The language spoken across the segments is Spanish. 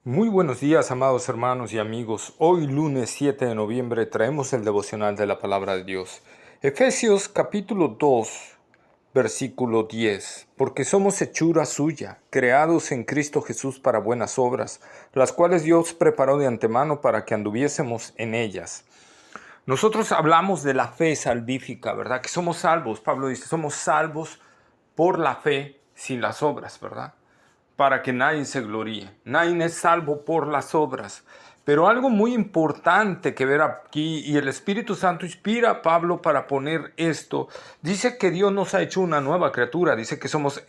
Muy buenos días, amados hermanos y amigos. Hoy, lunes 7 de noviembre, traemos el devocional de la palabra de Dios. Efesios capítulo 2, versículo 10. Porque somos hechura suya, creados en Cristo Jesús para buenas obras, las cuales Dios preparó de antemano para que anduviésemos en ellas. Nosotros hablamos de la fe salvífica, ¿verdad? Que somos salvos. Pablo dice, somos salvos por la fe sin las obras, ¿verdad? Para que nadie se gloríe. Nadie es salvo por las obras. Pero algo muy importante que ver aquí, y el Espíritu Santo inspira a Pablo para poner esto, dice que Dios nos ha hecho una nueva criatura, dice que somos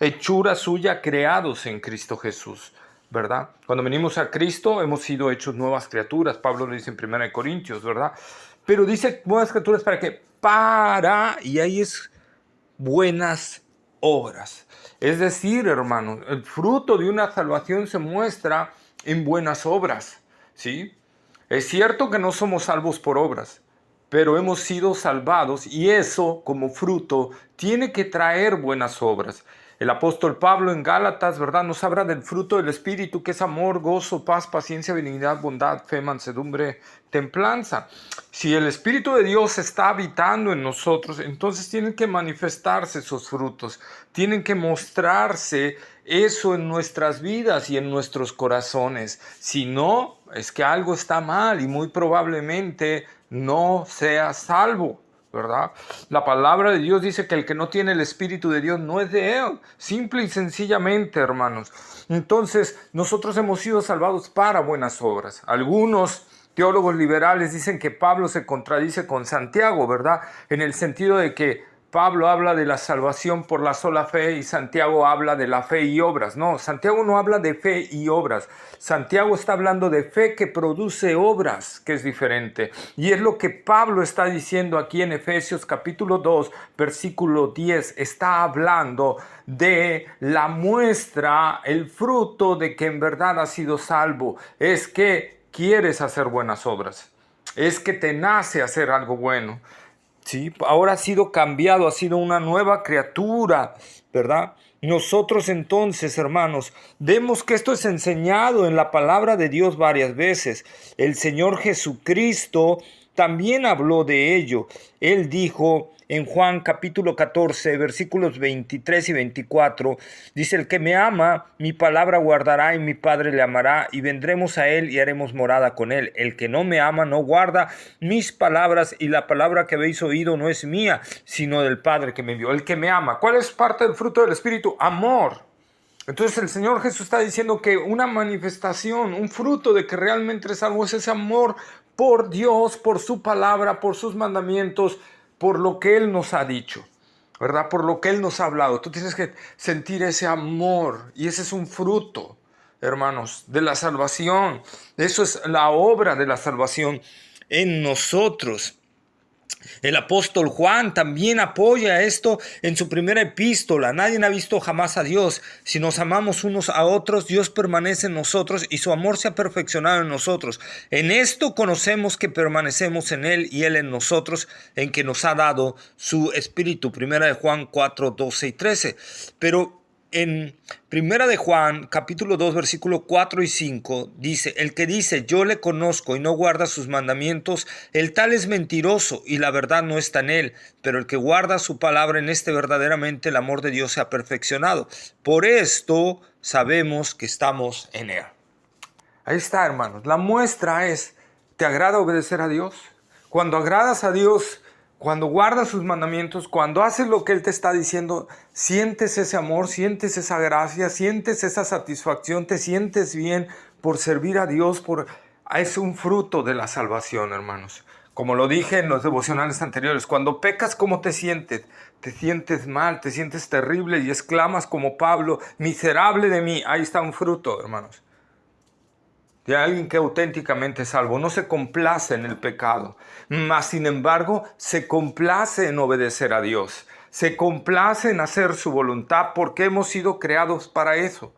hechura suya creados en Cristo Jesús, ¿verdad? Cuando venimos a Cristo hemos sido hechos nuevas criaturas, Pablo lo dice en 1 Corintios, ¿verdad? Pero dice nuevas criaturas para qué, y ahí es buenas obras. Es decir, hermanos, el fruto de una salvación se muestra en buenas obras, ¿sí? Es cierto que no somos salvos por obras, pero hemos sido salvados y eso, como fruto, tiene que traer buenas obras. El apóstol Pablo en Gálatas, ¿verdad?, nos habla del fruto del Espíritu, que es amor, gozo, paz, paciencia, benignidad, bondad, fe, mansedumbre, templanza. Si el Espíritu de Dios está habitando en nosotros, entonces tienen que manifestarse esos frutos, tienen que mostrarse eso en nuestras vidas y en nuestros corazones. Si no, es que algo está mal y muy probablemente no sea salvo, ¿verdad? La palabra de Dios dice que el que no tiene el Espíritu de Dios no es de Él, simple y sencillamente, hermanos. Entonces, nosotros hemos sido salvados para buenas obras. Algunos teólogos liberales dicen que Pablo se contradice con Santiago, ¿verdad? En el sentido de que Pablo habla de la salvación por la sola fe y Santiago habla de la fe y obras. No, Santiago no habla de fe y obras. Santiago está hablando de fe que produce obras, que es diferente. Y es lo que Pablo está diciendo aquí en Efesios capítulo 2, versículo 10. Está hablando de la muestra, el fruto de que en verdad has sido salvo. Es que quieres hacer buenas obras. Es que te nace hacer algo bueno. Sí, ahora ha sido cambiado, ha sido una nueva criatura, ¿verdad? Nosotros entonces, hermanos, vemos que esto es enseñado en la palabra de Dios varias veces. El Señor Jesucristo también habló de ello. Él dijo en Juan capítulo 14, versículos 23 y 24, dice, el que me ama, mi palabra guardará y mi Padre le amará y vendremos a él y haremos morada con él. El que no me ama no guarda mis palabras y la palabra que habéis oído no es mía, sino del Padre que me envió. El que me ama. ¿Cuál es parte del fruto del Espíritu? Amor. Entonces el Señor Jesús está diciendo que una manifestación, un fruto de que realmente eres salvo es ese amor por Dios, por su palabra, por sus mandamientos, por lo que Él nos ha dicho, ¿verdad? Por lo que Él nos ha hablado. Tú tienes que sentir ese amor y ese es un fruto, hermanos, de la salvación. Eso es la obra de la salvación en nosotros. El apóstol Juan también apoya esto en su primera epístola. Nadie ha visto jamás a Dios. Si nos amamos unos a otros, Dios permanece en nosotros y su amor se ha perfeccionado en nosotros. En esto conocemos que permanecemos en Él y Él en nosotros, en que nos ha dado su Espíritu. Primera de Juan 4, 12 y 13. Pero en Primera de Juan, capítulo 2, versículo 4 y 5, dice, el que dice, yo le conozco y no guarda sus mandamientos, el tal es mentiroso y la verdad no está en él, pero el que guarda su palabra, en este verdaderamente el amor de Dios se ha perfeccionado. Por esto sabemos que estamos en él. Ahí está, hermanos. La muestra es, ¿te agrada obedecer a Dios? Cuando agradas a Dios, cuando guardas sus mandamientos, cuando haces lo que Él te está diciendo, sientes ese amor, sientes esa gracia, sientes esa satisfacción, te sientes bien por servir a Dios, es un fruto de la salvación, hermanos. Como lo dije en los devocionales anteriores, cuando pecas, ¿cómo te sientes? Te sientes mal, te sientes terrible y exclamas como Pablo, miserable de mí. Ahí está un fruto, hermanos, de alguien que auténticamente es salvo. No se complace en el pecado, mas sin embargo se complace en obedecer a Dios, se complace en hacer su voluntad porque hemos sido creados para eso,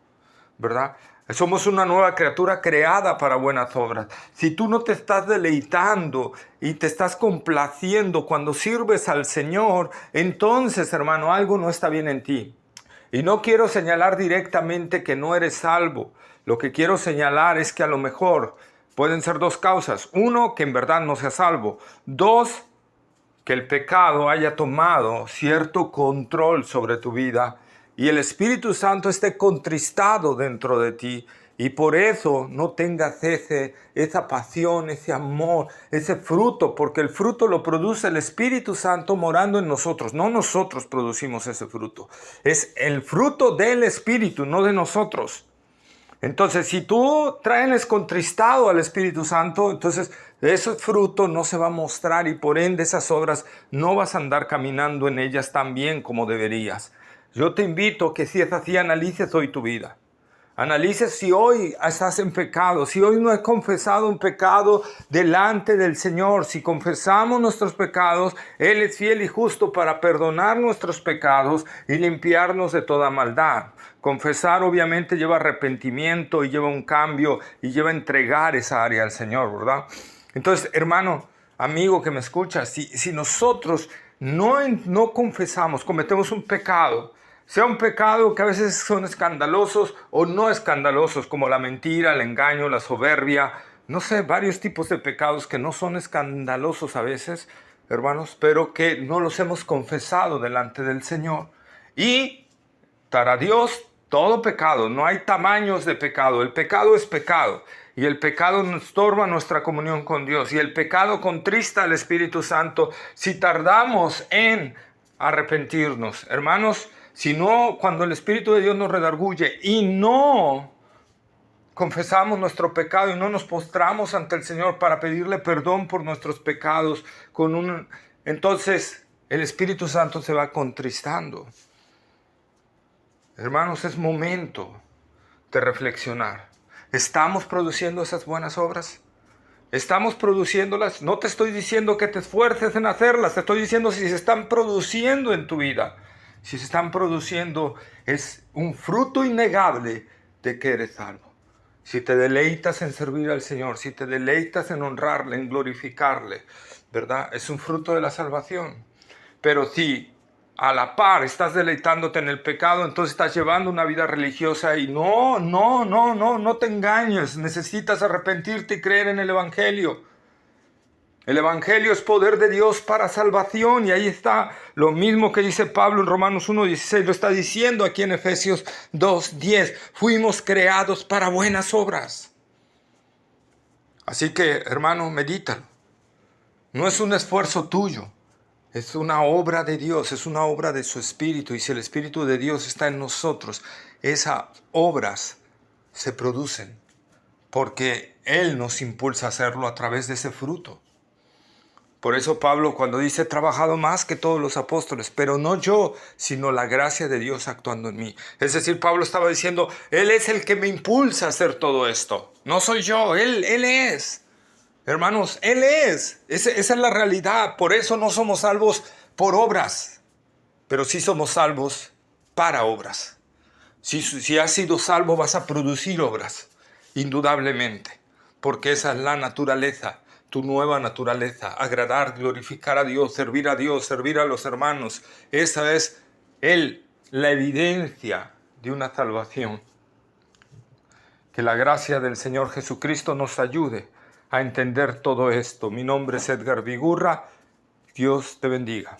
¿verdad? Somos una nueva criatura creada para buenas obras. Si tú no te estás deleitando y te estás complaciendo cuando sirves al Señor, entonces, hermano, algo no está bien en ti. Y no quiero señalar directamente que no eres salvo. Lo que quiero señalar es que a lo mejor pueden ser dos causas. Uno, que en verdad no seas salvo. Dos, que el pecado haya tomado cierto control sobre tu vida y el Espíritu Santo esté contristado dentro de ti y por eso no tengas esa pasión, ese amor, ese fruto, porque el fruto lo produce el Espíritu Santo morando en nosotros. No nosotros producimos ese fruto. Es el fruto del Espíritu, no de nosotros. Entonces, si tú traes contristado al Espíritu Santo, entonces ese fruto no se va a mostrar y por ende esas obras no vas a andar caminando en ellas tan bien como deberías. Yo te invito que si es así, analices hoy tu vida. Analices si hoy estás en pecado, si hoy no has confesado un pecado delante del Señor. Si confesamos nuestros pecados, Él es fiel y justo para perdonar nuestros pecados y limpiarnos de toda maldad. Confesar obviamente lleva arrepentimiento y lleva un cambio y lleva entregar esa área al Señor, ¿verdad? Entonces, hermano, amigo que me escuchas, si nosotros no confesamos, cometemos un pecado, sea un pecado que a veces son escandalosos o no escandalosos, como la mentira, el engaño, la soberbia, no sé, varios tipos de pecados que no son escandalosos a veces, hermanos, pero que no los hemos confesado delante del Señor. Y para Dios, todo pecado, no hay tamaños de pecado, el pecado es pecado. Y el pecado nos estorba nuestra comunión con Dios. Y el pecado contrista al Espíritu Santo si tardamos en arrepentirnos. Hermanos, si no, cuando el Espíritu de Dios nos redarguye y no confesamos nuestro pecado y no nos postramos ante el Señor para pedirle perdón por nuestros pecados, entonces el Espíritu Santo se va contristando. Hermanos, es momento de reflexionar. ¿Estamos produciendo esas buenas obras? ¿Estamos produciéndolas? No te estoy diciendo que te esfuerces en hacerlas, te estoy diciendo si se están produciendo en tu vida. Si se están produciendo, es un fruto innegable de que eres salvo. Si te deleitas en servir al Señor, si te deleitas en honrarle, en glorificarle, ¿verdad? Es un fruto de la salvación. Pero si a la par estás deleitándote en el pecado, entonces estás llevando una vida religiosa y no te engañes. Necesitas arrepentirte y creer en el Evangelio. El Evangelio es poder de Dios para salvación y ahí está lo mismo que dice Pablo en Romanos 1:16, lo está diciendo aquí en Efesios 2:10. Fuimos creados para buenas obras. Así que, hermano, medítalo. No es un esfuerzo tuyo. Es una obra de Dios, es una obra de su Espíritu. Y si el Espíritu de Dios está en nosotros, esas obras se producen. Porque Él nos impulsa a hacerlo a través de ese fruto. Por eso Pablo cuando dice, he trabajado más que todos los apóstoles, pero no yo, sino la gracia de Dios actuando en mí. Es decir, Pablo estaba diciendo, Él es el que me impulsa a hacer todo esto. No soy yo, Él es. Hermanos, Él es. Esa es la realidad. Por eso no somos salvos por obras, pero sí somos salvos para obras. Si has sido salvo, vas a producir obras, indudablemente, porque esa es la naturaleza, tu nueva naturaleza, agradar, glorificar a Dios, servir a los hermanos. Esa es la evidencia de una salvación. Que la gracia del Señor Jesucristo nos ayude a entender todo esto. Mi nombre es Edgar Vigurra. Dios te bendiga.